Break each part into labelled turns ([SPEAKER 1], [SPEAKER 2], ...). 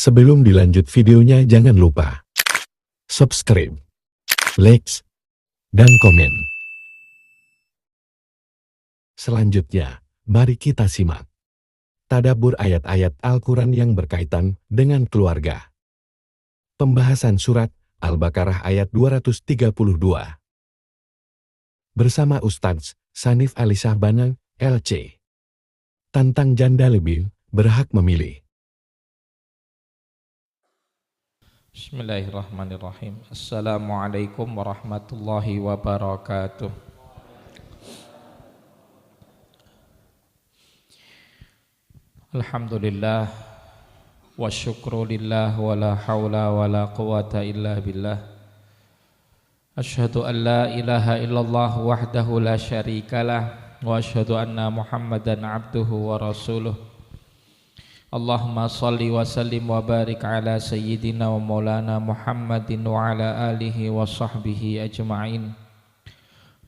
[SPEAKER 1] Sebelum dilanjut videonya jangan lupa subscribe, like, dan komen. Selanjutnya, mari kita simak tadabbur ayat-ayat Al-Quran yang berkaitan dengan keluarga. Pembahasan surat Al-Baqarah ayat 232. Bersama Ustadz Sanif Ali Syahbana, LC. Tantang janda lebih berhak memilih.
[SPEAKER 2] Bismillahirrahmanirrahim. Assalamualaikum warahmatullahi wabarakatuh. Alhamdulillah wa syukru lillah wa la hawla wa la quwata illa billah. Ashhadu an la ilaha illallah wahdahu la syarikalah wa ashhadu anna Muhammadan abduhu wa rasuluh. Allahumma salli wa sallim wa barik ala sayyidina wa maulana Muhammadin wa ala alihi wa sahbihi ajma'in.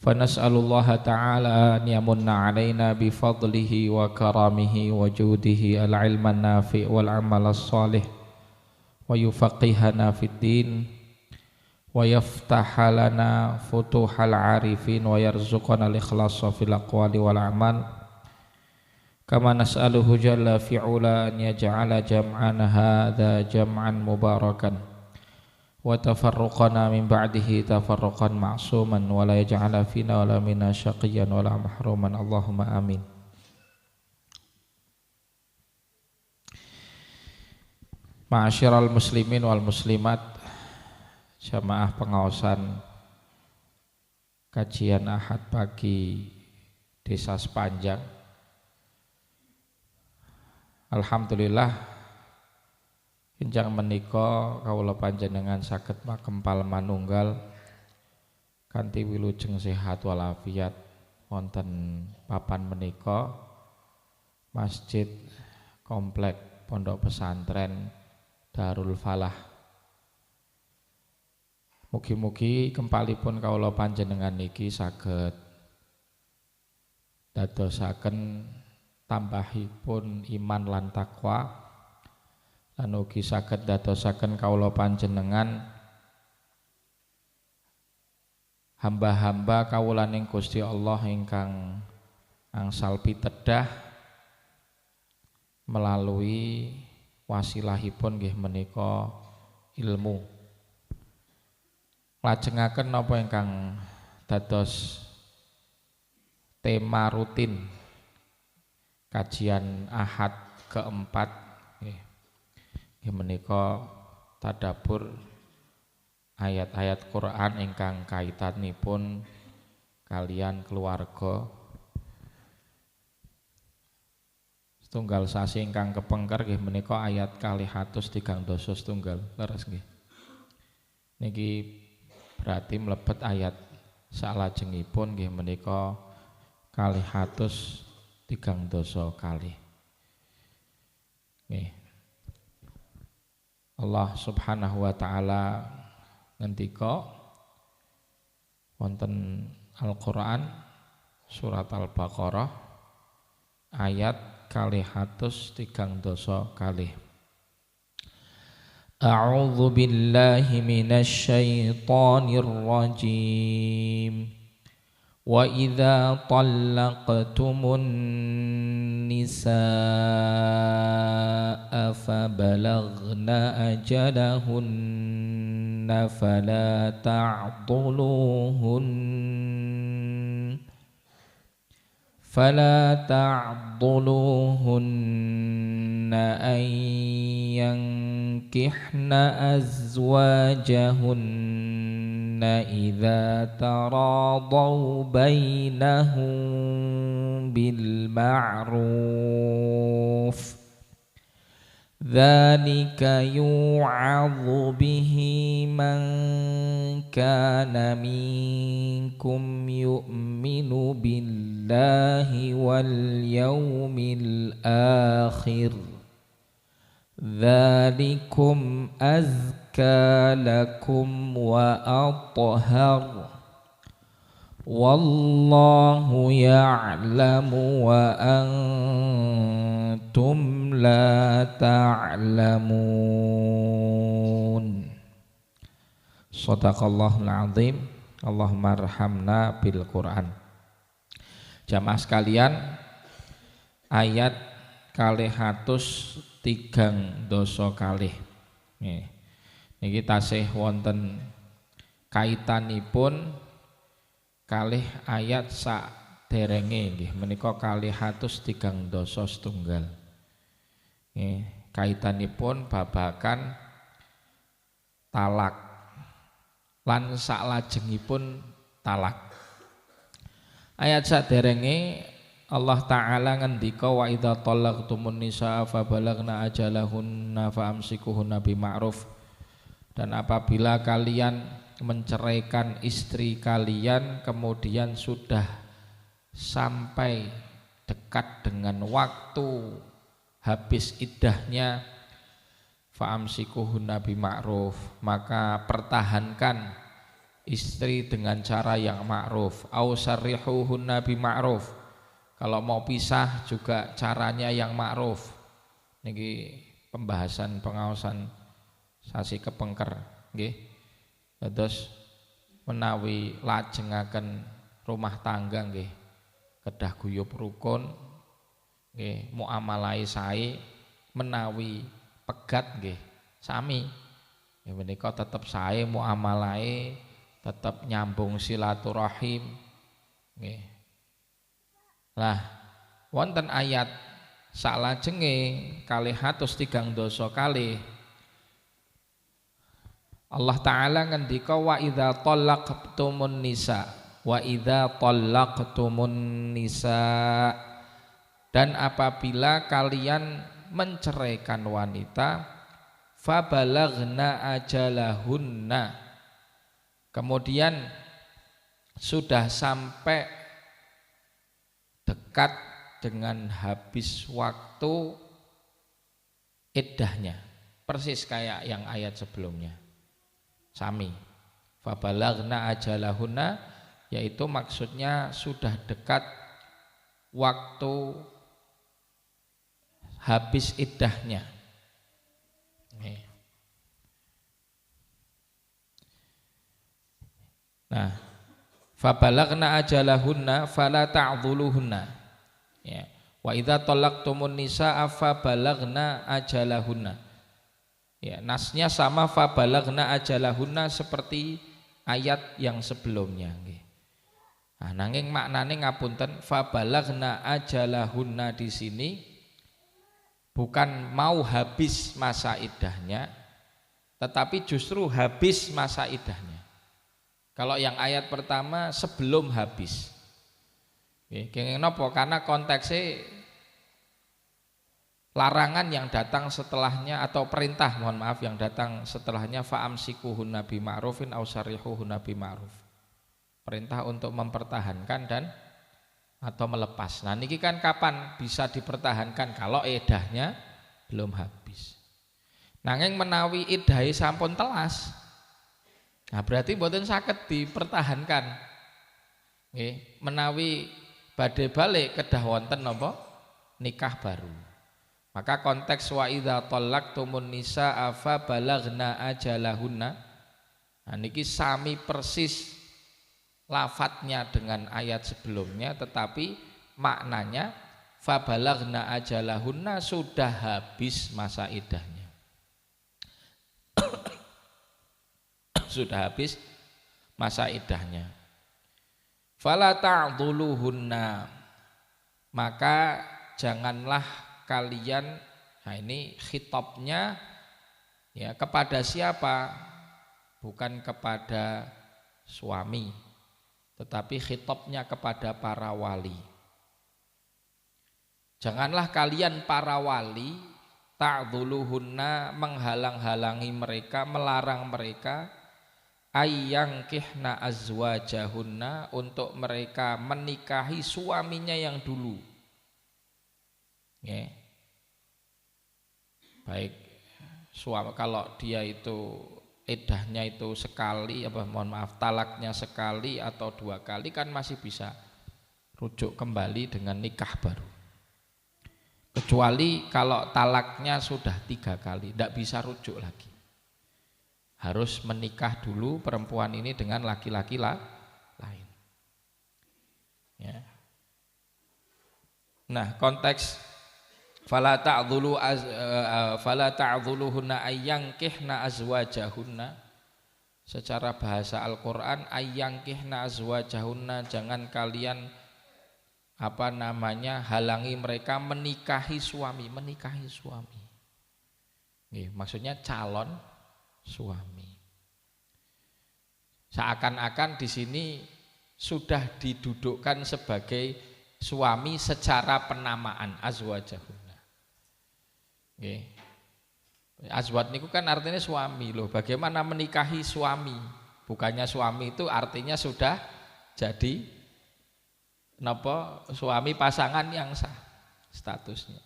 [SPEAKER 2] Fa nas'alullaha ta'ala an yamunna alaina bi fadlihi wa karamihi wa judihi al-ilman nafi' wal amal as-salih wa yufaqihana fid din wa yaftaha lana futuhal arifin wa yarzuqana al-ikhlasa fil aqwali wal a'mal. Kama nas'aluhu jalla fi'ula an yaj'ala jam'ana hadha jam'an mubarakan wa tafarruqana min ba'dihi tafarruqan ma'suman wa la yaj'ala fina wa la minna syaqiyyan wa la mahruman. Allahumma amin. Ma'asyiral muslimin wal muslimat, jamaah pengaosan kajian Ahad pagi Desa Sepanjang. Alhamdulillah enjang menika kawula panjenengan saged makempal manunggal kanthi wilujeng sehat walafiat wonten papan menika Masjid Komplek Pondok Pesantren Darul Falah. Mugi-mugi kempalipun kawula panjenengan niki saged dadosaken tambahipun iman lan takwa lan ugi saged dadosaken kawula panjenengan hamba-hamba kawulaning Gusti Allah ingkang angsal pitedah melalui wasilahipun nggih menika ilmu. Lajengaken napa ingkang dados tema rutin kajian Ahad keempat nggih menika tadabbur ayat-ayat Quran ingkang kaitanipun kalian keluarga. Setunggal sasi ingkang kepengker nggih menika ayat 230 setunggal leres nggih. Niki berarti mlebet ayat salajengipun nggih menika 230 kali. Nih. Allah Subhanahu wa taala ngendika wonten Al-Qur'an surat Al-Baqarah ayat 230 kali. A'udzu billahi minasy syaithanir rajim. وَإِذَا طَلَّقْتُمُ النِّسَاءَ فَبَلَغْنَ أَجَلَهُنَّ فَلَا تَعْضُلُوهُنَّ أَن يَنكِحْنَ أَزْوَاجَهُنَّ إِذَا تَرَاضَوْا بَيْنَهُم بِالْمَعْرُوفِ ذَلِكَ يُوعَظُ بِهِ مَن كَانَ مِنكُمْ يُؤْمِنُ بِاللَّهِ وَالْيَوْمِ الْآخِرِ ذَلِكُمْ أَزْكَى لَكُمْ وَأَطْهَرُ وَاللَّهُ يَعْلَمُ وَأَنْتُمْ لا تعلمون. Shadaqallahul azim. Allahumma arhamna bil Quran. Jamaah sekalian, ayat 330 niki tasih wonten kaitanipun kalih ayat saderenge nggih menika 330 nggih kaitanipun babakan talak lan saklajengipun talak. Ayat saderenge Allah Ta'ala ngendika wa idza talaqtumun nisaa fa balagna ajalahunna fa amsikuhunna bima'ruf, dan apabila kalian menceraikan istri kalian kemudian sudah sampai dekat dengan waktu habis iddahnya, fa amsikuhunna bima'ruf, maka pertahankan istri dengan cara yang ma'ruf, au sarrihuhunna bima'ruf, kalau mau pisah juga caranya yang ma'ruf. Niki pembahasan pengawasan sasi kepengker nggih. Terus menawi lajengaken rumah tangga nggih kedah guyub rukun nggih muamalahe sae, menawi pegat nggih sami. Ya menika tetep sae muamalahe, tetep nyambung silaturahim nggih. Lah wonten ayat salajenge 330 Allah Ta'ala ngendika wa idza talaqtumun nisa, wa idza talaqtumun nisa, dan apabila kalian menceraikan wanita, fabalagna ajalahunna, kemudian sudah sampai dekat dengan habis waktu iddahnya, persis kayak yang ayat sebelumnya sami, fabalagna ajalahunna, yaitu maksudnya sudah dekat waktu habis iddahnya. Nah, fabalagna ajalahunna fala ta'dhuluhunna. Ya. Wa idza talaqtumun nisaa fabalagna ajalahunna. Ya, nasnya sama fabalagna ajalahunna seperti ayat yang sebelumnya nggih. Nah, nanging maknane ngapunten, fabalagna ajalahunna di sini bukan mau habis masa iddahnya, tetapi justru habis masa iddahnya. Kalau yang ayat pertama sebelum habis. Kenging napa? Karena konteksnya larangan yang datang setelahnya atau perintah, mohon maaf, yang datang setelahnya fa'amsikuhunna bima'rufin aw sarrihuhunna bima'ruf. Perintah untuk mempertahankan dan atau melepas. Nah niki kan kapan bisa dipertahankan? Kalau iddahnya belum habis. Nanging menawi iddahe sampun telas, nah berarti mboten saged dipertahankan. Nggih, menawi badhe balik kedah wonten napa? Nikah baru. Maka konteks wa idza talaqtumun nisaa fa balagna ajalahunna. Nah niki sami persis lafadznya dengan ayat sebelumnya, tetapi maknanya fa balagna ajalahunna sudah habis masa iddahnya. Sudah habis masa iddahnya. Fala ta'dhuluhunna, maka janganlah kalian, nah ini khitabnya ya kepada siapa? Bukan kepada suami, tetapi khitabnya kepada para wali. Janganlah kalian para wali ta'dhuluhunna, menghalang-halangi mereka, melarang mereka ayyangkihna azwajahunna, untuk mereka menikahi suaminya yang dulu. Ya. Baik suami, kalau dia itu iddahnya itu sekali, mohon maaf, talaknya sekali atau 2 kali kan masih bisa rujuk kembali dengan nikah baru. kecuali kalau talaknya sudah 3 kali, tidak bisa rujuk lagi. Harus menikah dulu perempuan ini dengan laki-laki lain. Ya. Nah, konteks fala ta'dzuluhunna ayyankihna azwajahunna, secara bahasa Al-Qur'an ayyankihna azwajahunna, jangan kalian halangi mereka menikahi suami. Maksudnya calon suami. Seakan-akan di sini sudah didudukkan sebagai suami secara penamaan, azwajahunna. Nggih. Azwaj niku kan artinya suami loh. Bagaimana menikahi suami? Bukannya suami itu artinya sudah jadi suami pasangan yang sah statusnya.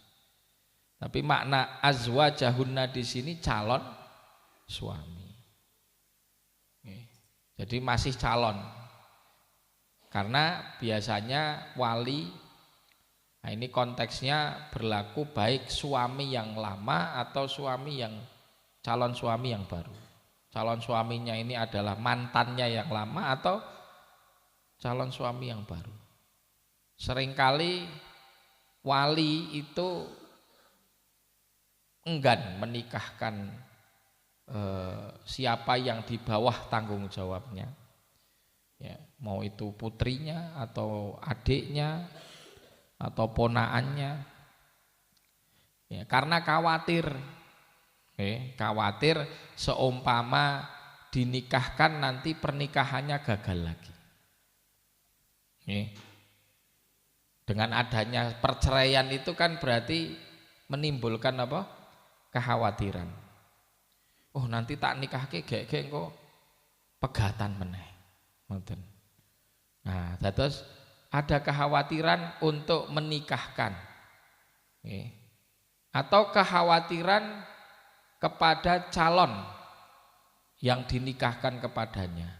[SPEAKER 2] Tapi makna azwajahunna di sini calon suami. Jadi masih calon. Karena biasanya wali, nah ini konteksnya berlaku baik suami yang lama atau calon suami yang baru. Calon suaminya ini adalah mantannya yang lama atau calon suami yang baru. Seringkali wali itu enggan menikahkan siapa yang di bawah tanggung jawabnya, ya, mau itu putrinya atau adiknya atau ponaannya, ya, karena khawatir seumpama dinikahkan nanti pernikahannya gagal lagi. Dengan adanya perceraian itu kan berarti menimbulkan kekhawatiran. Oh, nanti tak nikahke gek engko pegatan meneh. Ngoten. Nah, terus ada kekhawatiran untuk menikahkan. Atau kekhawatiran kepada calon yang dinikahkan kepadanya.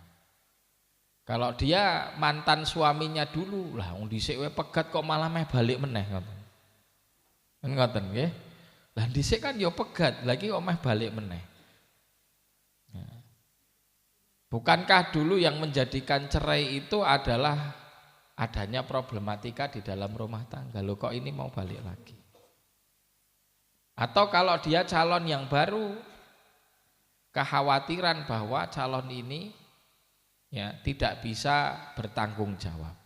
[SPEAKER 2] Kalau dia mantan suaminya dulu, lah wong dhisik wae pegat kok malah meh balik meneh ngoten. Ngoten nggih. Lah dhisik kan ya pegat, lagi kok meh balik meneh. Bukankah dulu yang menjadikan cerai itu adalah adanya problematika di dalam rumah tangga? Loh kok ini mau balik lagi? Atau kalau dia calon yang baru, kekhawatiran bahwa calon ini ya tidak bisa bertanggung jawab.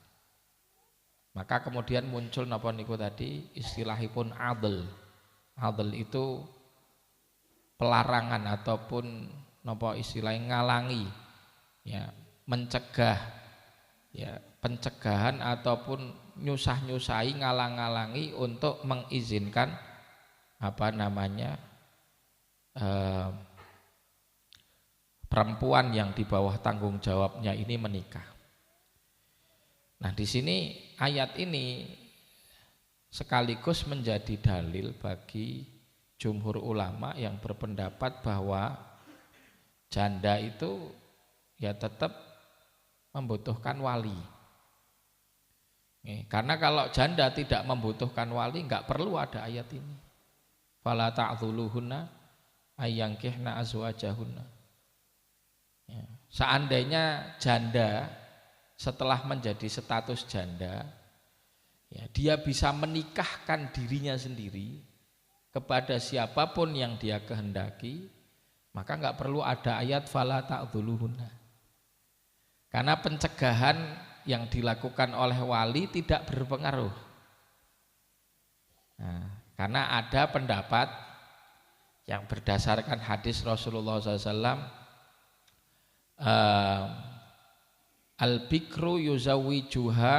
[SPEAKER 2] Maka kemudian muncul napa niku tadi istilahipun adl. Adl itu pelarangan ataupun napa istilahnya ngalangi, ya, mencegah, ya, pencegahan ataupun nyusah-nyusahi, ngalang-ngalangi untuk mengizinkan perempuan yang di bawah tanggung jawabnya ini menikah. Nah, di sini ayat ini sekaligus menjadi dalil bagi jumhur ulama yang berpendapat bahwa janda itu ya tetap membutuhkan wali. Karena kalau janda tidak membutuhkan wali, enggak perlu ada ayat ini. Fala ta'dzuluhunna ayyankihna azwajahunna. Ya. Seandainya janda setelah menjadi status janda, ya, dia bisa menikahkan dirinya sendiri kepada siapapun yang dia kehendaki, maka enggak perlu ada ayat fala ta'dzuluhunna. Karena pencegahan yang dilakukan oleh wali tidak berpengaruh. Nah, karena ada pendapat yang berdasarkan hadis Rasulullah SAW, al-bikru yuzawijuha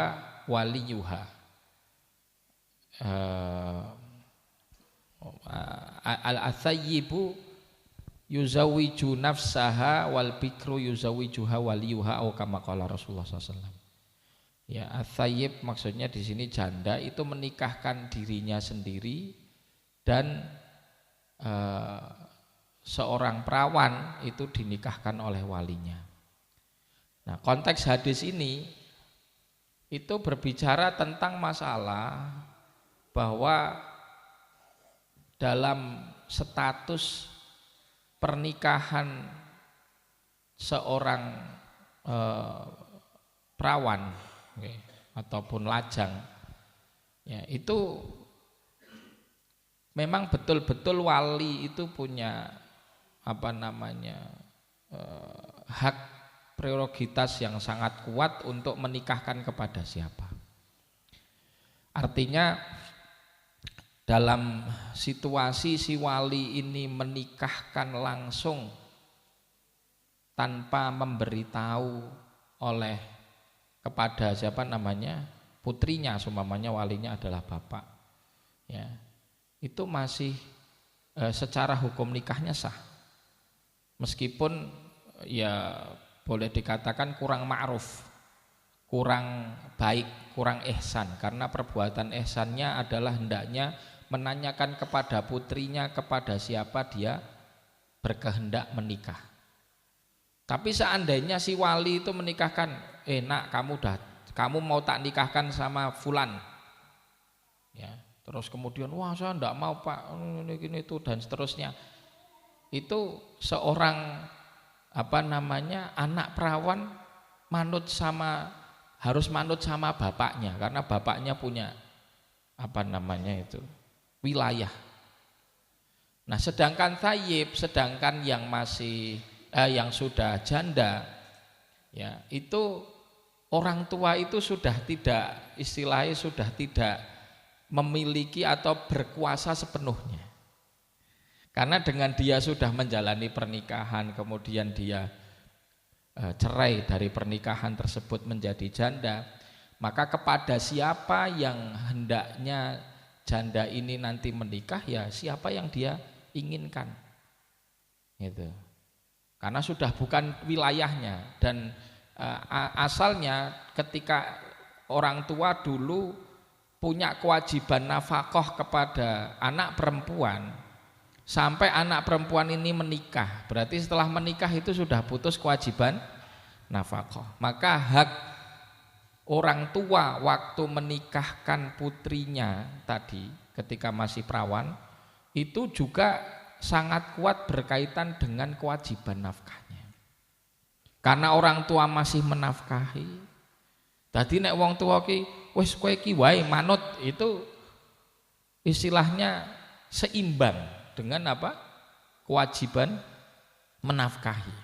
[SPEAKER 2] waliyuha, al-athayyibu yuzawiju nafsaha wal bikru yuzawijuha waliyuha atau kama qala Rasulullah SAW. Ya, athayyib maksudnya di sini janda itu menikahkan dirinya sendiri dan seorang perawan itu dinikahkan oleh walinya. Nah, konteks hadis ini itu berbicara tentang masalah bahwa dalam status pernikahan seorang perawan ataupun lajang, ya, itu memang betul-betul wali itu punya hak prioritas yang sangat kuat untuk menikahkan kepada siapa. Artinya dalam situasi si wali ini menikahkan langsung tanpa memberitahu oleh kepada putrinya, seumpamanya walinya adalah bapak, ya, itu masih secara hukum nikahnya sah, meskipun ya boleh dikatakan kurang ma'ruf, kurang baik, kurang ihsan, karena perbuatan ihsannya adalah hendaknya menanyakan kepada putrinya kepada siapa dia berkehendak menikah. Tapi seandainya si wali itu menikahkan, nak kamu mau tak nikahkan sama fulan, ya, terus kemudian wah saya enggak mau pak, ini itu dan seterusnya, itu seorang anak perawan harus manut sama bapaknya, karena bapaknya punya wilayah. Nah, sedangkan thayyib, sedangkan yang sudah janda, ya, itu orang tua itu sudah tidak memiliki atau berkuasa sepenuhnya. Karena dengan dia sudah menjalani pernikahan, kemudian dia cerai dari pernikahan tersebut menjadi janda, maka kepada siapa yang hendaknya janda ini nanti menikah, ya siapa yang dia inginkan, gitu. Karena sudah bukan wilayahnya, dan asalnya ketika orang tua dulu punya kewajiban nafkah kepada anak perempuan sampai anak perempuan ini menikah, berarti setelah menikah itu sudah putus kewajiban nafkah. Maka hak orang tua waktu menikahkan putrinya tadi ketika masih perawan itu juga sangat kuat berkaitan dengan kewajiban nafkahnya. Karena orang tua masih menafkahi. Tadi nek wong tua ki wis kowe ki wae manut, itu istilahnya seimbang dengan kewajiban menafkahi.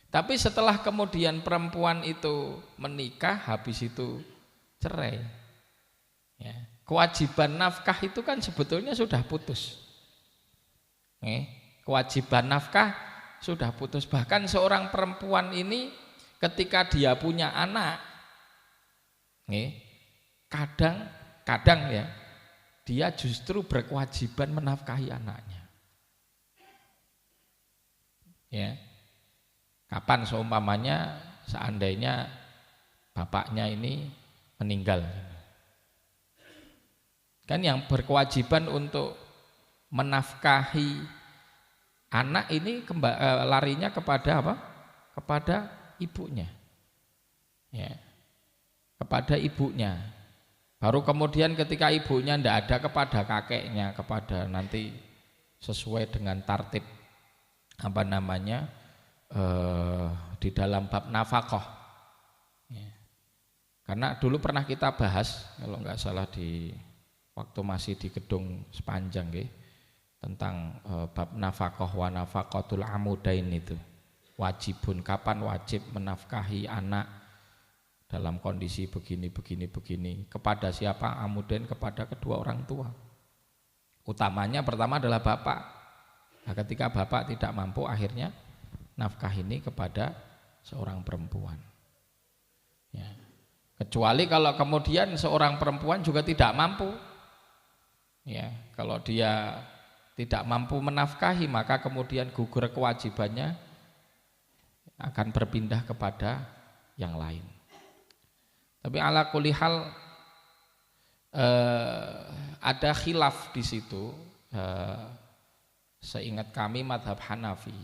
[SPEAKER 2] Tapi setelah kemudian perempuan itu menikah, habis itu cerai, ya, kewajiban nafkah itu kan sebetulnya sudah putus. Kewajiban nafkah sudah putus. Bahkan seorang perempuan ini ketika dia punya anak, kadang ya, dia justru berkewajiban menafkahi anaknya. Ya. Kapan seumpamanya seandainya bapaknya ini meninggal, kan yang berkewajiban untuk menafkahi anak ini larinya kepada kepada ibunya, ya, kepada ibunya. Baru kemudian ketika ibunya tidak ada, kepada kakeknya, kepada nanti sesuai dengan tartib di dalam bab nafkah, ya. Karena dulu pernah kita bahas, kalau nggak salah di waktu masih di gedung sepanjang, tentang bab nafkah wa nafaqatul amudain itu. Wajibun, kapan wajib menafkahi anak dalam kondisi begini. Kepada siapa? Amudain, kepada kedua orang tua. Utamanya pertama adalah bapak. Nah, ketika bapak tidak mampu, akhirnya nafkah ini kepada seorang perempuan. Ya. Kecuali kalau kemudian seorang perempuan juga tidak mampu. Ya, kalau dia tidak mampu menafkahi, maka kemudian gugur kewajibannya, akan berpindah kepada yang lain. Tapi ala kulli hal ada khilaf di situ. Seingat kami mazhab Hanafi,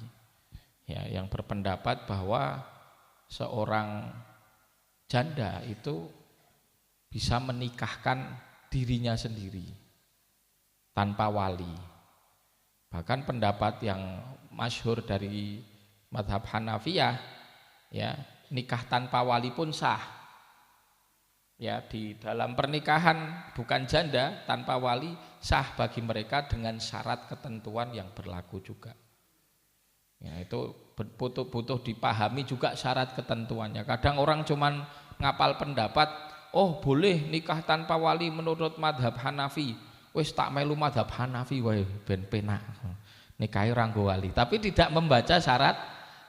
[SPEAKER 2] ya, yang berpendapat bahwa seorang janda itu bisa menikahkan dirinya sendiri tanpa wali. Bahkan pendapat yang masyhur dari mazhab Hanafiyah, ya, nikah tanpa wali pun sah. Ya, di dalam pernikahan bukan janda tanpa wali sah bagi mereka dengan syarat ketentuan yang berlaku juga. Ya, itu butuh dipahami juga syarat ketentuannya. Kadang orang cuman ngapal pendapat, oh boleh nikah tanpa wali menurut mazhab Hanafi. Wis tak melu mazhab Hanafi wae ben penak. Nikahi ora nggo wali, tapi tidak membaca syarat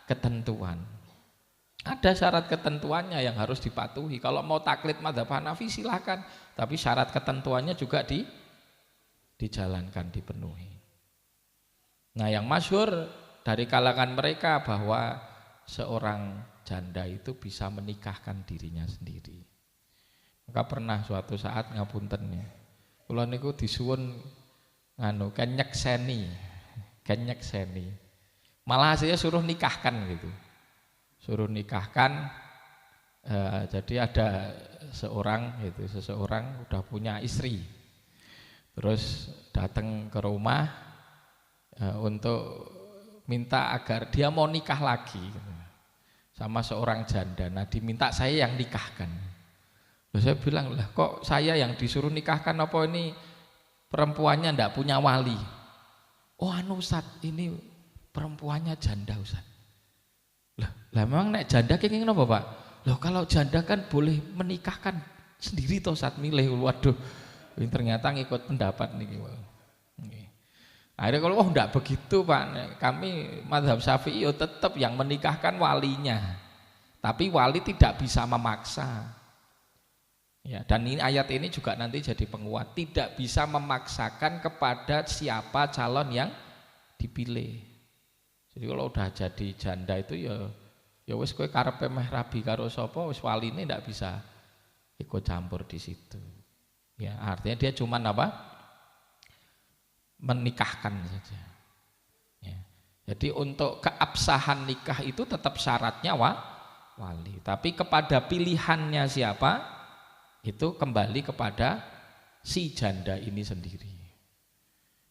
[SPEAKER 2] ketentuan. Ada syarat ketentuannya yang harus dipatuhi. Kalau mau taklid mazhab Hanafi silahkan, tapi syarat ketentuannya juga dijalankan, dipenuhi. Nah, yang masyhur dari kalangan mereka bahwa seorang janda itu bisa menikahkan dirinya sendiri. Maka pernah suatu saat ngapunten ya, kula niku disuwun kan nyekseni. Malah saya suruh nikahkan gitu. Suruh nikahkan, jadi ada seseorang udah punya istri, terus datang ke rumah untuk minta agar dia mau nikah lagi sama seorang janda. Nah, diminta saya yang nikahkan. Terus saya bilang, lah kok saya yang disuruh nikahkan, apa ini perempuannya ndak punya wali? Oh anu Ustaz, ini perempuannya janda Ustaz. Lah memang nek janda kenging napa Pak? Loh kalau janda kan boleh menikahkan sendiri toh saat milih. Waduh, ternyata ngikut pendapat niki. Akhirnya kalau enggak begitu Pak, kami mazhab Syafi'i tetap yang menikahkan walinya. Tapi wali tidak bisa memaksa. Ya, dan ini ayat ini juga nanti jadi penguat, tidak bisa memaksakan kepada siapa calon yang dipilih. Jadi kalau udah jadi janda itu ya wis kowe karepe meh rabi karo sapa wis waline ndak bisa ikut campur di situ. Ya, artinya dia cuman apa? Menikahkan saja. Ya. Jadi untuk keabsahan nikah itu tetap syaratnya wali. Tapi kepada pilihannya siapa? Itu kembali kepada si janda ini sendiri.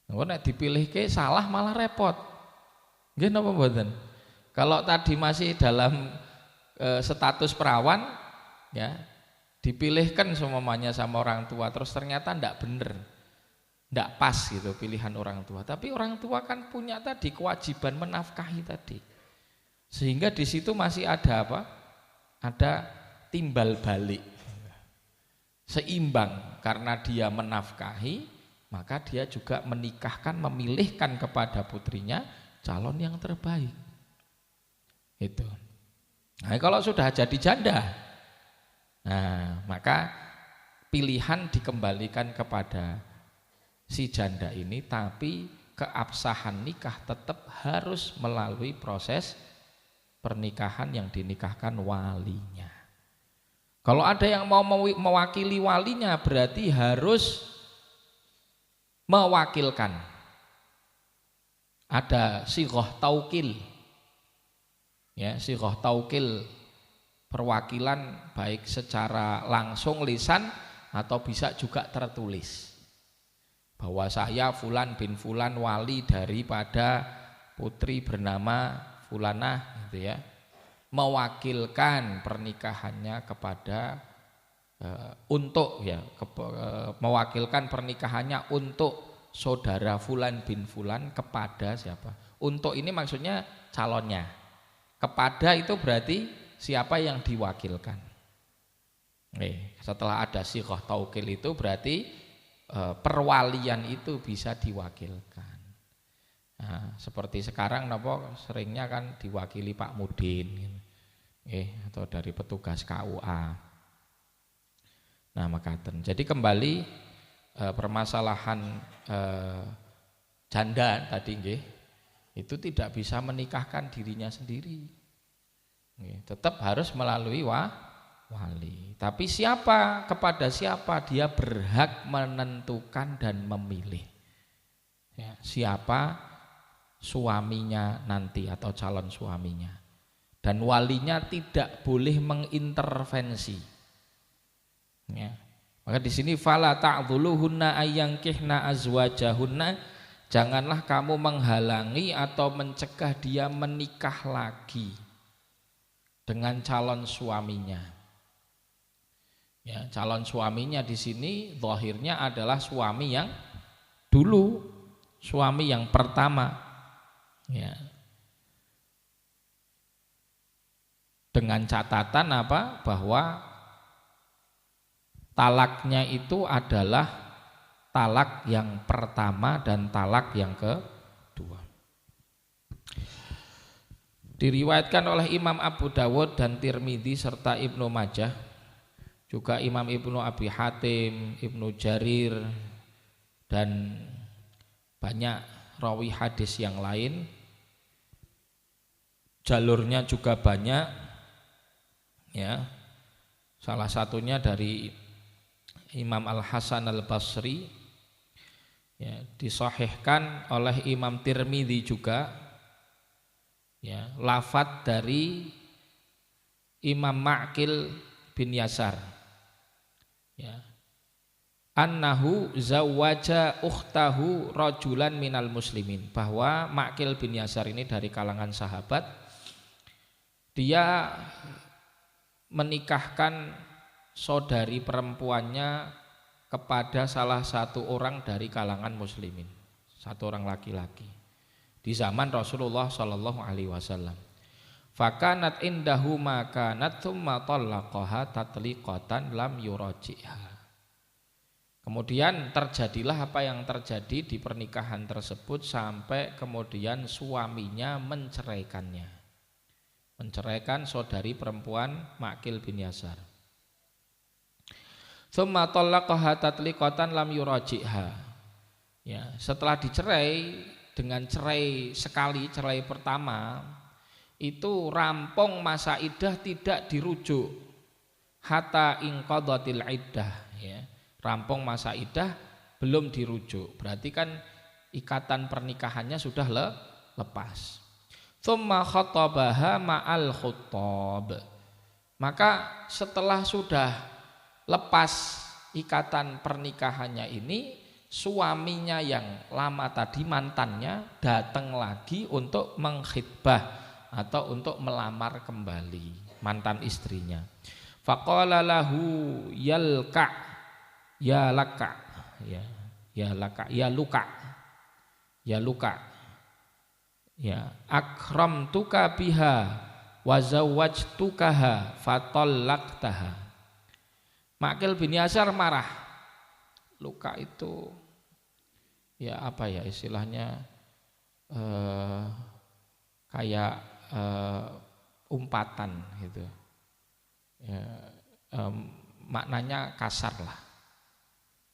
[SPEAKER 2] Nah, nek dipilih ke salah malah repot. Nggih napa mboten? Kalau tadi masih dalam status perawan, ya dipilihkan semuanya sama orang tua, terus ternyata ndak bener, ndak pas gitu pilihan orang tua. Tapi orang tua kan punya tadi kewajiban menafkahi tadi, sehingga di situ masih ada apa? Ada timbal balik, seimbang karena dia menafkahi, maka dia juga menikahkan, memilihkan kepada putrinya calon yang terbaik. Itu. Nah, kalau sudah jadi janda, nah maka pilihan dikembalikan kepada si janda ini, tapi keabsahan nikah tetap harus melalui proses pernikahan yang dinikahkan walinya. Kalau ada yang mau mewakili walinya berarti harus mewakilkan. Ada sighah taukil. Ya, sighah taukil perwakilan baik secara langsung lisan atau bisa juga tertulis. Bahwa saya Fulan bin Fulan wali daripada putri bernama Fulanah gitu ya. Mewakilkan pernikahannya kepada untuk ya mewakilkan pernikahannya untuk saudara Fulan bin Fulan kepada siapa? Untuk ini maksudnya calonnya. Kepada itu berarti siapa yang diwakilkan. Setelah ada sighah taukil itu berarti perwalian itu bisa diwakilkan. Nah, seperti sekarang napa seringnya kan diwakili Pak Mudin atau dari petugas KUA. Nah, makaten. Jadi kembali permasalahan janda tadi nggih, itu tidak bisa menikahkan dirinya sendiri. Tetap harus melalui wali. Tapi siapa, kepada siapa dia berhak menentukan dan memilih. Ya, siapa suaminya nanti atau calon suaminya. Dan walinya tidak boleh mengintervensi. Ya. Maka di sini fala ta'dhuluhunna ayyankihna azwajahunna, Janganlah kamu menghalangi atau mencegah dia menikah lagi dengan calon suaminya. Ya, calon suaminya di sini zahirnya adalah suami yang dulu, suami yang pertama. Ya. Dengan catatan apa? Bahwa talaknya itu adalah talak yang pertama dan talak yang kedua. Diriwayatkan oleh Imam Abu Dawud dan Tirmidzi serta Ibnu Majah, juga Imam Ibnu Abi Hatim, Ibnu Jarir, dan banyak rawi hadis yang lain. Jalurnya juga banyak, ya. Salah satunya dari Imam Al-Hasan Al-Basri, ya, disahihkan oleh Imam Tirmidzi juga, ya, lafadz dari Imam Ma'qil bin Yasar, ya, annahu zawwaja ukhtahu rajulan minal muslimin, bahwa Ma'qil bin Yasar ini dari kalangan sahabat, dia menikahkan saudari perempuannya kepada salah satu orang dari kalangan muslimin, satu orang laki-laki di zaman Rasulullah Shallallahu Alaihi Wasallam. Fakanat indahu makanat thumma talaqaha tatliqatan lam yuraji'ha. Kemudian terjadilah apa yang terjadi di pernikahan tersebut sampai kemudian suaminya menceraikan saudari perempuan Ma'qil bin Yasar. Tsumma talaqaha tatliqatan lam yuraji'ha. Ya, setelah dicerai dengan cerai sekali, cerai pertama, itu rampung masa iddah tidak dirujuk hatta inqadhatil iddah, ya. Rampung masa iddah belum dirujuk. Berarti kan ikatan pernikahannya sudah lepas. Tsumma khatabaha ma'al khuttab. Maka setelah sudah lepas ikatan pernikahannya ini, suaminya yang lama tadi, mantannya, datang lagi untuk mengkhitbah atau untuk melamar kembali mantan istrinya. Faqala lahu yalka ya laka, ya laka, ya luka, ya akramtuka biha wa zawwajtukaha fatallaqtaha. Ma'qil bin Yasar marah. Luka itu, ya apa ya istilahnya, kayak umpatan gitu, ya, maknanya kasar lah,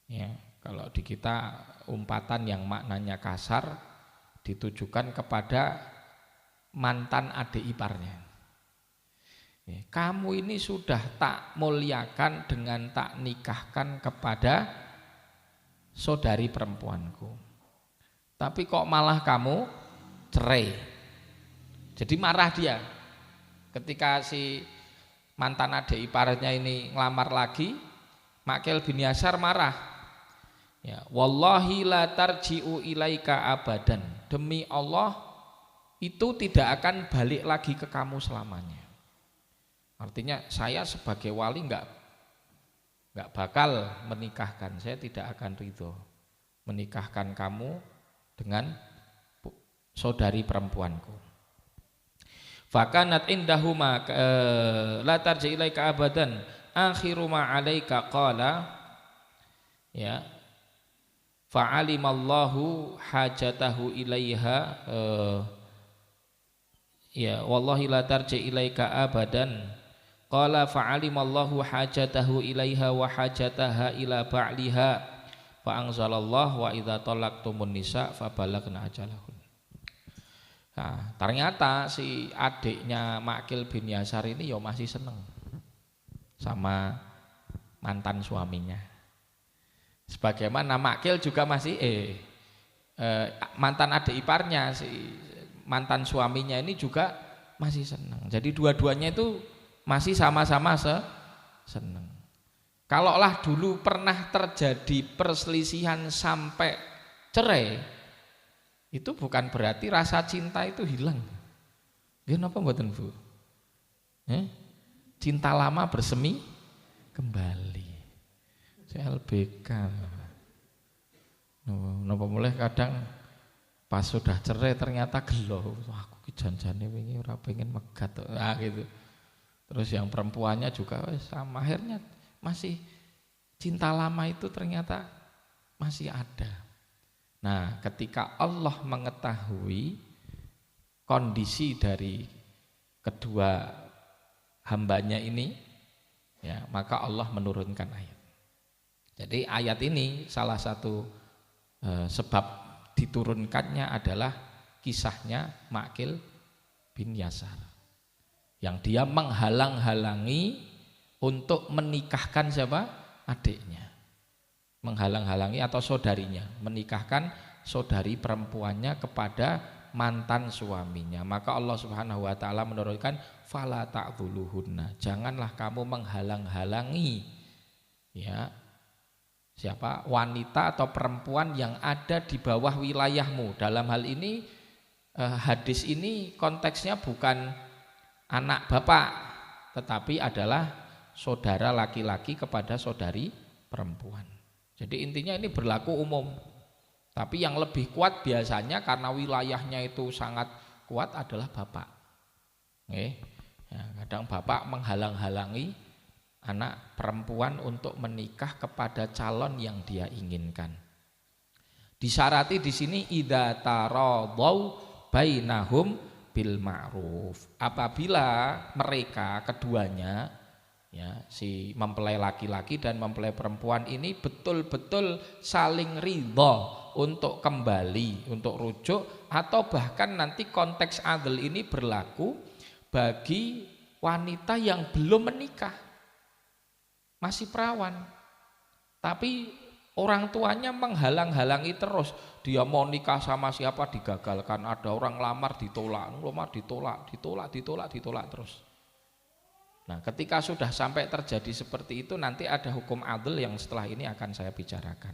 [SPEAKER 2] ya. Kalau di kita umpatan yang maknanya kasar ditujukan kepada mantan adik iparnya. Kamu ini sudah tak muliakan dengan tak nikahkan kepada saudari perempuanku, tapi kok malah kamu cerai. Jadi marah dia ketika si mantan adik iparnya ini ngelamar lagi. Ma'qil bin Yasar marah, ya, wallahi la tarji'u ilaika abadan, demi Allah itu tidak akan balik lagi ke kamu selamanya. Artinya saya sebagai wali enggak bakal menikahkan, saya tidak akan ridho menikahkan kamu dengan saudari perempuanku. Fakanat indahuma la tarji ilaika abadan akhiru ma alaika qala, ya, fa'alimallahu hajatahu ilaiha, ya, wallahi la tarji ilaika abadan qala fa'alimallahu hajatahu ilaiha wa hajataha ila ba'liha fa anzalallahu wa idza talaqtumun nisa fabalagna ajalahun. Nah, ternyata si adiknya Ma'qil bin Yasar ini ya masih seneng sama mantan suaminya. Sebagaimana Ma'qil juga masih mantan adik iparnya si mantan suaminya ini juga masih seneng. Jadi dua-duanya itu masih sama-sama seneng. Kalaulah dulu pernah terjadi perselisihan sampai cerai, itu bukan berarti rasa cinta itu hilang. Nggih napa mboten Bu? Cinta lama bersemi kembali. CLBK. Napa mulai kadang pas sudah cerai ternyata gelo. Wah, aku ki janjane wingi ora pengen megat. Nah gitu. Terus yang perempuannya juga sama, akhirnya masih cinta lama itu ternyata masih ada. Nah, ketika Allah mengetahui kondisi dari kedua hambanya ini, ya, maka Allah menurunkan ayat. Jadi ayat ini salah satu sebab diturunkannya adalah kisahnya Ma'qil bin Yasar, yang dia menghalang-halangi untuk menikahkan siapa? Adiknya. Menghalang-halangi atau saudarinya, menikahkan saudari perempuannya kepada mantan suaminya. Maka Allah Subhanahu wa taala menurunkan fala ta'dhuluhunna. Janganlah kamu menghalang-halangi ya siapa? Wanita atau perempuan yang ada di bawah wilayahmu. Dalam hal ini hadis ini konteksnya bukan anak bapak, tetapi adalah saudara laki-laki kepada saudari perempuan. Jadi intinya ini berlaku umum. Tapi yang lebih kuat biasanya karena wilayahnya itu sangat kuat adalah bapak. Ya, kadang bapak menghalang-halangi anak perempuan untuk menikah kepada calon yang dia inginkan. Disyarati di sini idza taradau bainahum bil ma'ruf. Apabila mereka keduanya, ya, si mempelai laki-laki dan mempelai perempuan ini betul-betul saling ridho untuk kembali, untuk rujuk, atau bahkan nanti konteks adl ini berlaku bagi wanita yang belum menikah, masih perawan, tapi orang tuanya menghalang-halangi terus. Dia mau nikah sama siapa digagalkan, ada orang lamar ditolak terus. Nah, ketika sudah sampai terjadi seperti itu, nanti ada hukum adl yang setelah ini akan saya bicarakan.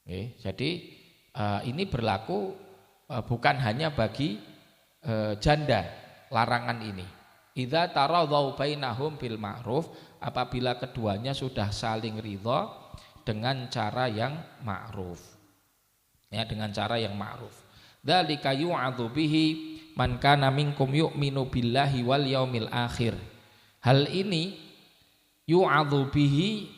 [SPEAKER 2] Jadi ini berlaku bukan hanya bagi janda, larangan ini. Idza taradau bainahum bil ma'ruf, apabila keduanya sudah saling ridha dengan cara yang ma'ruf. Ya, dengan cara yang ma'ruf. Dzalika yu'adzu bihi man kana minkum yu'minu billahi wal yaumil akhir. Hal ini yu'adzu bihi,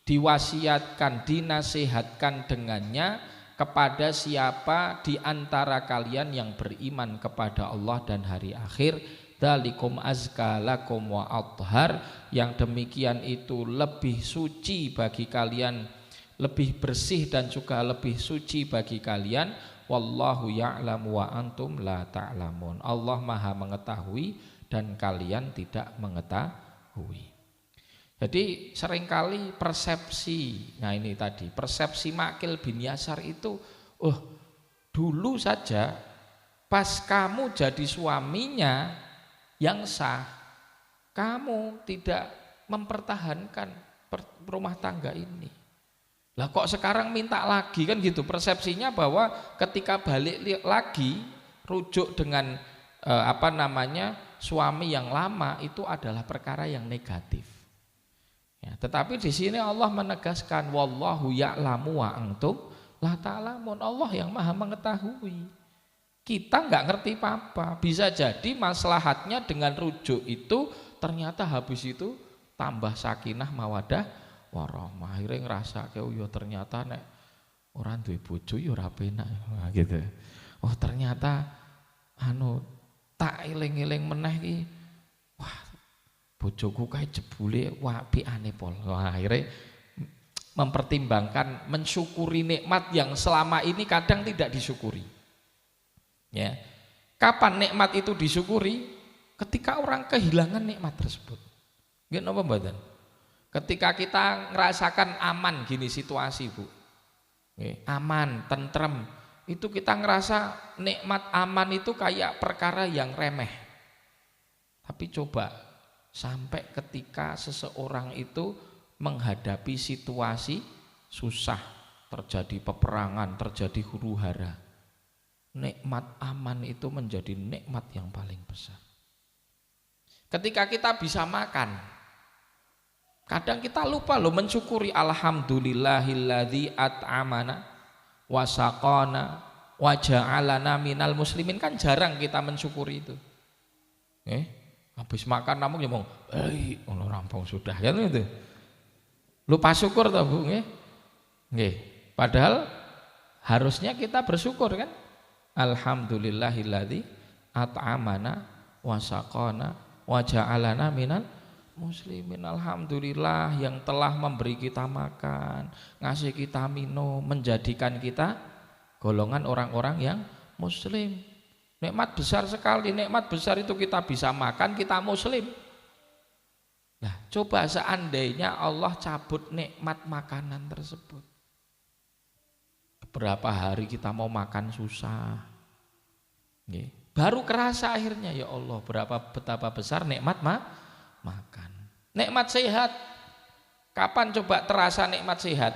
[SPEAKER 2] diwasiatkan, dinasihatkan dengannya kepada siapa di antara kalian yang beriman kepada Allah dan hari akhir. Dzalikum azka lakum wa athhar, yang demikian itu lebih suci bagi kalian, lebih bersih dan juga lebih suci bagi kalian. Wallahu ya'lamu wa antum la ta'lamun. Allah Maha mengetahui dan kalian tidak mengetahui. Jadi seringkali persepsi, nah ini tadi persepsi Ma'qil bin Yasar itu, dulu saja pas kamu jadi suaminya yang sah, kamu tidak mempertahankan rumah tangga ini. Lah kok sekarang minta lagi, kan gitu persepsinya, bahwa ketika balik lagi rujuk dengan suami yang lama itu adalah perkara yang negatif. Ya, tetapi di sini Allah menegaskan wallahu ya'lamu wa antum la ta'lamun. Allah yang Maha mengetahui. Kita nggak ngerti apa-apa. Bisa jadi maslahatnya dengan rujuk itu ternyata habis itu tambah sakinah mawadah warahmah. Akhirnya ngerasa kayak ternyata nek orang duwe bojo ya ora penak gitu. Oh ternyata tak eling-eling meneh iki. Wah, bojoku kae jebule apikane pol. Wah, akhirnya mempertimbangkan, mensyukuri nikmat yang selama ini kadang tidak disyukuri. Ya. Kapan nikmat itu disyukuri? Ketika orang kehilangan nikmat tersebut. Nggih napa mboten? Ketika kita ngerasakan aman gini situasi, Bu. Nggih, aman, tentrem. Itu kita ngerasa nikmat aman itu kayak perkara yang remeh. Tapi coba sampai ketika seseorang itu menghadapi situasi susah, terjadi peperangan, terjadi huru-hara. Nikmat aman itu menjadi nikmat yang paling besar. Ketika kita bisa makan, kadang kita lupa loh mensyukuri alhamdulillahilladzi at'amana wa saqana wa ja'alana minal muslimin, kan jarang kita mensyukuri itu. Habis makan namun ngomong, ono rampung sudah kan itu. Lupa syukur toh Bu nggih? Nggih. Padahal harusnya kita bersyukur kan? Alhamdulillahilladzi at'amana wa saqana wa ja'alana minal muslimin. Alhamdulillah yang telah memberi kita makan, ngasih kita minum, menjadikan kita golongan orang-orang yang muslim. Nikmat besar sekali, nikmat besar itu kita bisa makan, kita muslim. Nah, coba seandainya Allah cabut nikmat makanan tersebut. Berapa hari kita mau makan susah. Baru kerasa akhirnya, ya Allah, betapa besar nikmat makan. Nikmat sehat. Kapan coba terasa nikmat sehat?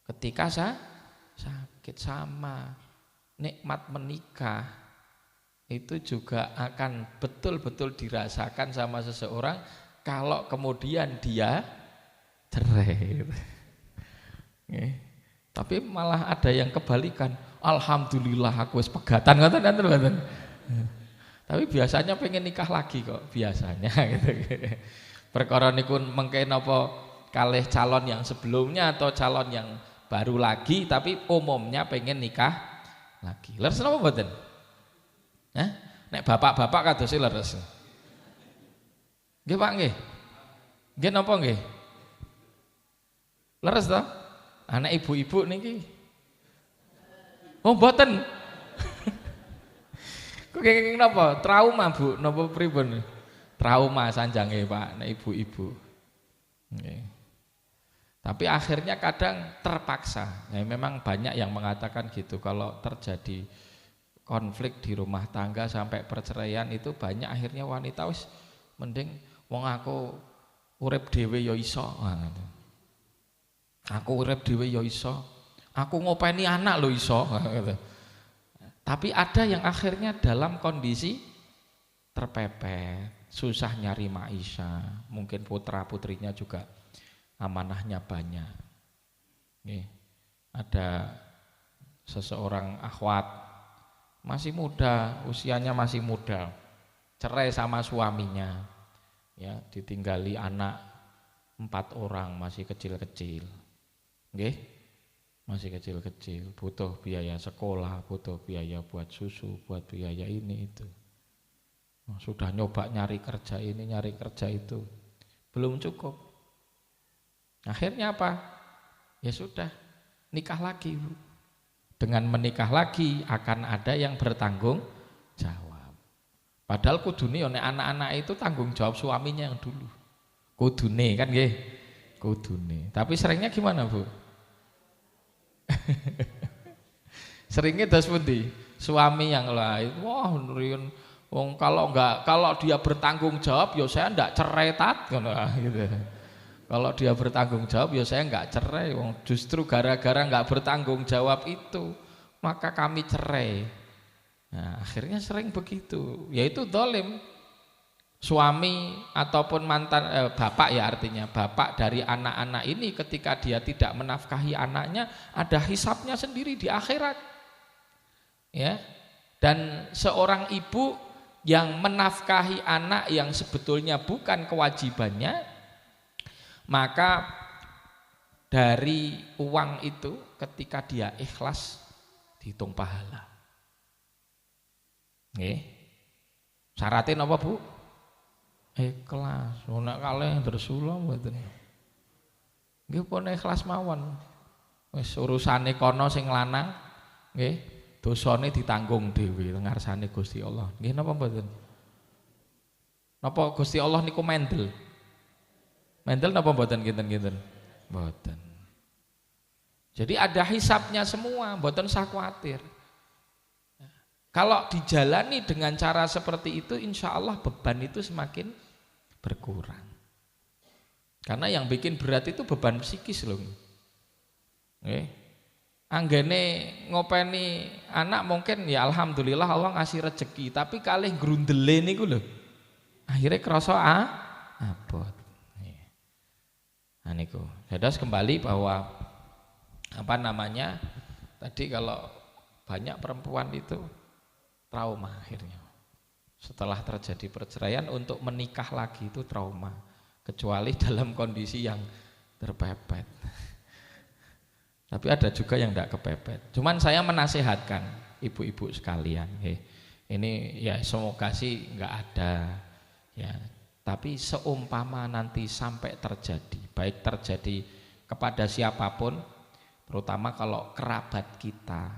[SPEAKER 2] Ketika sakit. Sama nikmat menikah itu juga akan betul-betul dirasakan sama seseorang kalau kemudian dia cerai. Tapi malah ada yang kebalikan. Alhamdulillah aku wis pegatan ngoten. Tapi biasanya pengen nikah lagi kok biasanya gitu. Perkara niku mengke napa kalih calon yang sebelumnya atau calon yang baru lagi, tapi umumnya pengen nikah lagi. Leres napa mboten? Nek bapak-bapak kados leres. Nggih Pak nggih. Nggih napa nggih? Leres to? Anak ibu-ibu niki. Oh mboten. Kok kenging napa? Trauma Bu, napa pripun? Trauma sanjange Pak nek ibu-ibu. Nggih. Tapi akhirnya kadang terpaksa. Ya, memang banyak yang mengatakan gitu, kalau terjadi konflik di rumah tangga sampai perceraian itu banyak akhirnya wanita wis mending wong aku urip dhewe ya iso. Aku urip dhewe ya iso. Aku ngopeni anak lho iso. Tapi ada yang akhirnya dalam kondisi terpepet, susah nyari maisha, mungkin putra-putrinya juga amanahnya banyak. Ada seseorang akhwat masih muda, usianya masih muda, cerai sama suaminya, ya ditinggali anak 4 orang masih kecil-kecil, masih kecil-kecil, butuh biaya sekolah, butuh biaya buat susu, buat biaya ini itu. Sudah nyoba nyari kerja ini, nyari kerja itu, belum cukup. Akhirnya apa? Ya sudah, nikah lagi Bu. Dengan menikah lagi akan ada yang bertanggung jawab. Padahal kudune nek anak-anak itu tanggung jawab suaminya yang dulu. Kudune kan nggih? Kudune. Tapi seringnya gimana Bu? Seringnya das pundi? Suami yang lain. Wah, wong kalau dia bertanggung jawab ya saya ndak cerai tat gitu. Kalau dia bertanggung jawab ya saya enggak cerai. Justru gara-gara enggak bertanggung jawab itu maka kami cerai. Nah, akhirnya sering begitu. Yaitu dolim. Suami ataupun mantan bapak, ya artinya bapak dari anak-anak ini ketika dia tidak menafkahi anaknya, ada hisabnya sendiri di akhirat. Ya. Dan seorang ibu yang menafkahi anak yang sebetulnya bukan kewajibannya, maka dari uang itu ketika dia ikhlas dihitung pahala. Nggih. Syaratnya apa Bu? Ikhlas. Nek kalih Rasulullah mboten. Nggih pun ikhlas mawon. Wis urusane kono sing lanang nggih, dosane ditanggung dhewe ngarsane Gusti Allah. Nggih napa mboten? Napa Gusti Allah niku mendel? Mendel napa mboten kinten-kinten? Mboten. Jadi ada hisabnya semua, mboten usah kuwatir. Kalau dijalani dengan cara seperti itu, insya Allah beban itu semakin berkurang. Karena yang bikin berat itu beban psikis loh. Anggene ngopeni anak mungkin ya alhamdulillah Allah ngasih rezeki, tapi kalih grundele niku lho. Akhirnya krasa abot. Nah niku. Terus kembali bahwa apa namanya? Tadi kalau banyak perempuan itu trauma akhirnya. Setelah terjadi perceraian untuk menikah lagi itu trauma, kecuali dalam kondisi yang terpepet. Tapi ada juga yang tidak kepepet. Cuman saya menasehatkan ibu-ibu sekalian, ini ya semoga sih nggak ada, ya. Tapi seumpama nanti sampai terjadi, baik terjadi kepada siapapun, terutama kalau kerabat kita.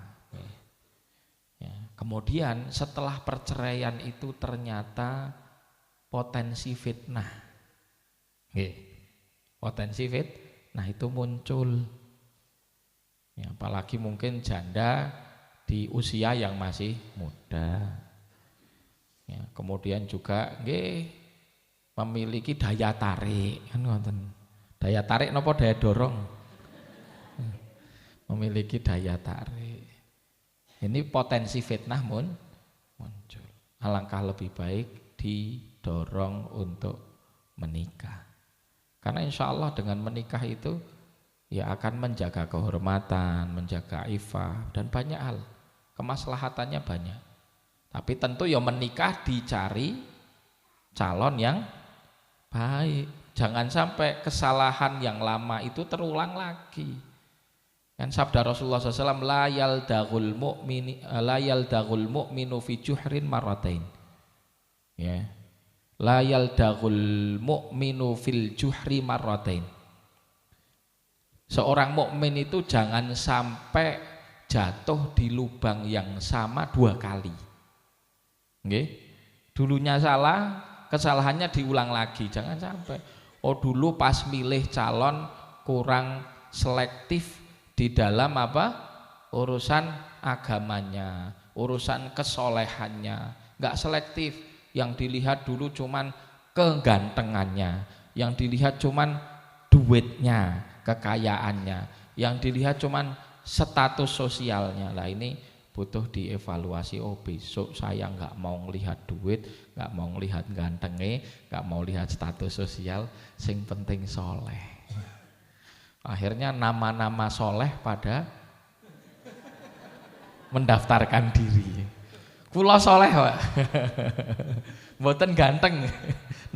[SPEAKER 2] Ya. Kemudian setelah perceraian itu ternyata potensi fitnah, potensi fitnah itu muncul. Ya, apalagi mungkin janda di usia yang masih muda. Ya, kemudian juga memiliki daya tarik, kan ngoten. Daya tarik napa daya dorong? Memiliki daya tarik. Ini potensi fitnah muncul. Alangkah lebih baik didorong untuk menikah. Karena insya Allah dengan menikah itu ya akan menjaga kehormatan, menjaga ifah dan banyak hal. Kemaslahatannya banyak. Tapi tentu ya menikah dicari calon yang baik. Jangan sampai kesalahan yang lama itu terulang lagi. Kan sabda Rasulullah SAW, la yaldagul mu'minu fi juhrin marratain. Ya. La yaldagul mu'minu fil juhri marratain. Seorang mukmin itu jangan sampai jatuh di lubang yang sama 2 kali. Nggih. Dulunya salah, kesalahannya diulang lagi. Jangan sampai. Oh dulu pas milih calon kurang selektif di dalam apa? Urusan agamanya, urusan kesolehannya. Enggak selektif. Yang dilihat dulu cuman kegantengannya, yang dilihat cuman duitnya, kekayaannya, yang dilihat cuman status sosialnya. Lah ini butuh dievaluasi. Oh besok saya nggak mau lihat duit, nggak mau lihat gantengnya, nggak mau lihat status sosial, sing penting soleh. Akhirnya nama-nama soleh pada mendaftarkan diri. Kula soleh Pak, mboten ganteng,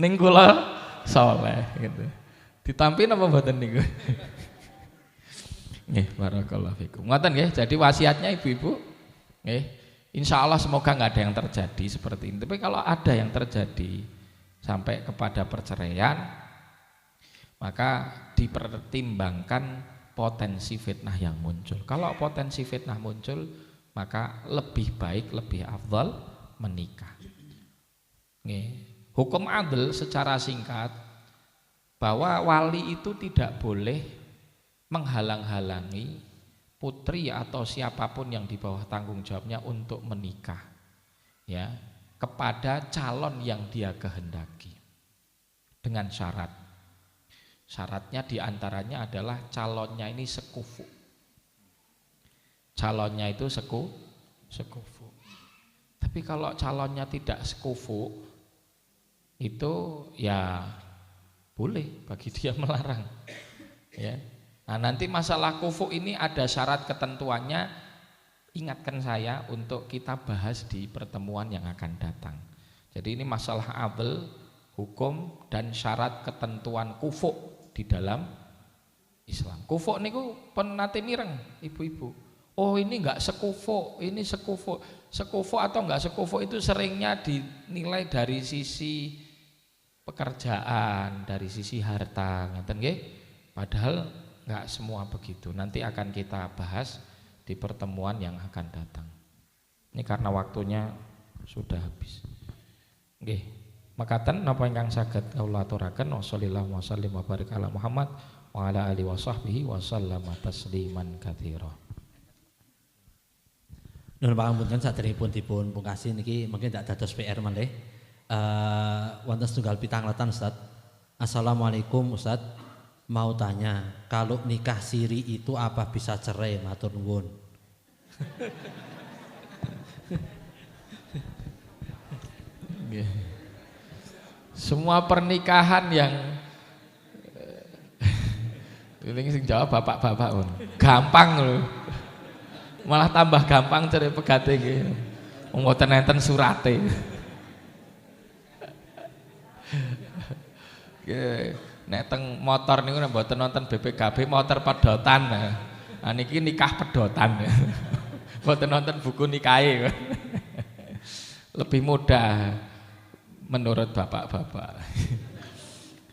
[SPEAKER 2] ning kula soleh gitu. Ditampi apa mboten niku? Nggih, barakallahu fikum. Ngoten nggih, jadi wasiatnya ibu-ibu nggih, insyaallah semoga enggak ada yang terjadi seperti ini. Tapi kalau ada yang terjadi sampai kepada perceraian, maka dipertimbangkan potensi fitnah yang muncul. Kalau potensi fitnah muncul, maka lebih baik, lebih afdal menikah. Nggih. Hukum adl secara singkat bahwa wali itu tidak boleh menghalang-halangi putri atau siapapun yang di bawah tanggung jawabnya untuk menikah, ya, kepada calon yang dia kehendaki dengan syarat. Syaratnya diantaranya adalah calonnya ini sekufu. Calonnya itu sekufu. Tapi kalau calonnya tidak sekufu, itu ya boleh bagi dia melarang, ya. Nah nanti masalah kufu ini ada syarat ketentuannya, ingatkan saya untuk kita bahas di pertemuan yang akan datang. Jadi ini masalah adl, hukum dan syarat ketentuan kufu di dalam Islam. Kufu niku pun nate mireng ibu-ibu. Oh ini enggak sekufu, ini sekufu. Sekufu atau enggak sekufu itu seringnya dinilai dari sisi pekerjaan, dari sisi harta, ngeten nggih. Padahal enggak semua begitu. Nanti akan kita bahas di pertemuan yang akan datang. Ini karena waktunya sudah habis. Nggih. Makaten napa ingkang saged kula aturaken wassallallahu wasallim wa barik ala Muhammad wa ala alihi washabbihi wasallama tasliman katsira.
[SPEAKER 3] Nuhun pangapunten saderengipun dipun pungkasi niki mungkin tak dados PR malih. Wonten setunggal pitangletan Ustaz. Assalamualaikum Ustaz. mau tanya, kalau nikah siri itu apa bisa cerai? Matur nuwun.
[SPEAKER 2] Semua pernikahan yang ini sing jawab bapak-bapak pun gampang loh. Malah tambah gampang cerai pegate iki. Mboten enten surate. Nek teng motor niku mboten nonton BPKB motor pedotan. Nah niki nikah pedotan. Mboten nonton buku nikahe. Lebih mudah menurut bapak-bapak.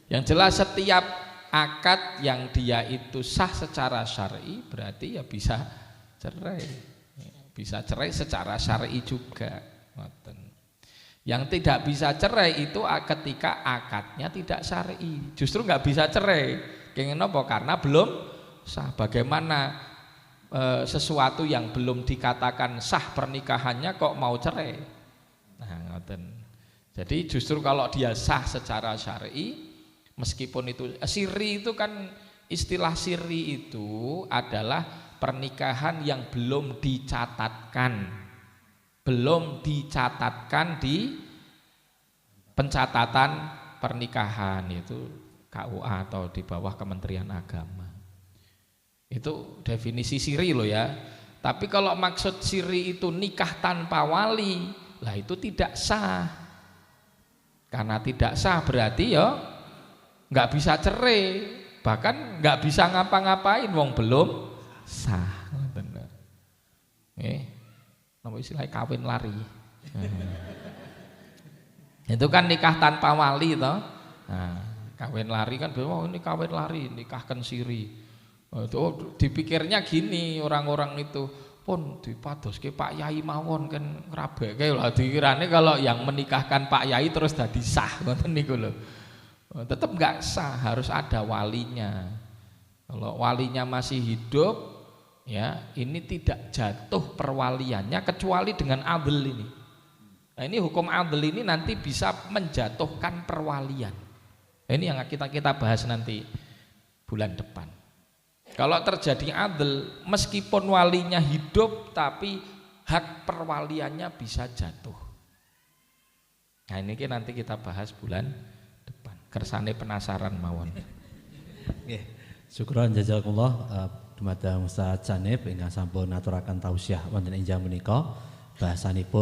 [SPEAKER 2] Yang jelas setiap akad yang dia itu sah secara syar'i berarti ya bisa cerai. Bisa cerai secara syar'i juga. Yang tidak bisa cerai itu ketika akadnya tidak syar'i. Justru nggak bisa cerai. Kenapa? Karena belum sah. Bagaimana sesuatu yang belum dikatakan sah pernikahannya kok mau cerai? Nah, ngoten. Jadi justru kalau dia sah secara syar'i, meskipun itu siri itu kan istilah siri itu adalah pernikahan yang belum dicatatkan. Belum dicatatkan di pencatatan pernikahan itu KUA atau di bawah Kementerian Agama. Itu definisi siri loh ya. Tapi kalau maksud siri itu nikah tanpa wali, lah itu tidak sah. Karena tidak sah berarti ya nggak bisa cerai, bahkan nggak bisa ngapa-ngapain wong belum sah. Bener. Nama istilahnya kawin lari. Itu kan nikah tanpa wali toh. Nah, kawin lari kan oh ini kawin lari, nikahkan siri. Itu dipikirnya gini orang-orang itu, pun dipadoske Pak Yai mawon kan ngrabeke lho dikirane kalau yang menikahkan Pak Yai terus dadi sah ngoten niku lho. Tetap enggak sah, harus ada walinya. Kalau walinya masih hidup ya, ini tidak jatuh perwaliannya kecuali dengan adl ini. Nah, ini hukum adl ini nanti bisa menjatuhkan perwalian. Nah, ini yang kita bahas nanti bulan depan. Kalau terjadi adl, meskipun walinya hidup tapi hak perwaliannya bisa jatuh. Nah, ini nanti kita bahas bulan depan. Kersane penasaran mawon.
[SPEAKER 3] Nggih. Syukron jazakumullah dumateng Ustaz Janib ingkang sampun ngaturaken tausiah wonten ing jam menika bahasanipun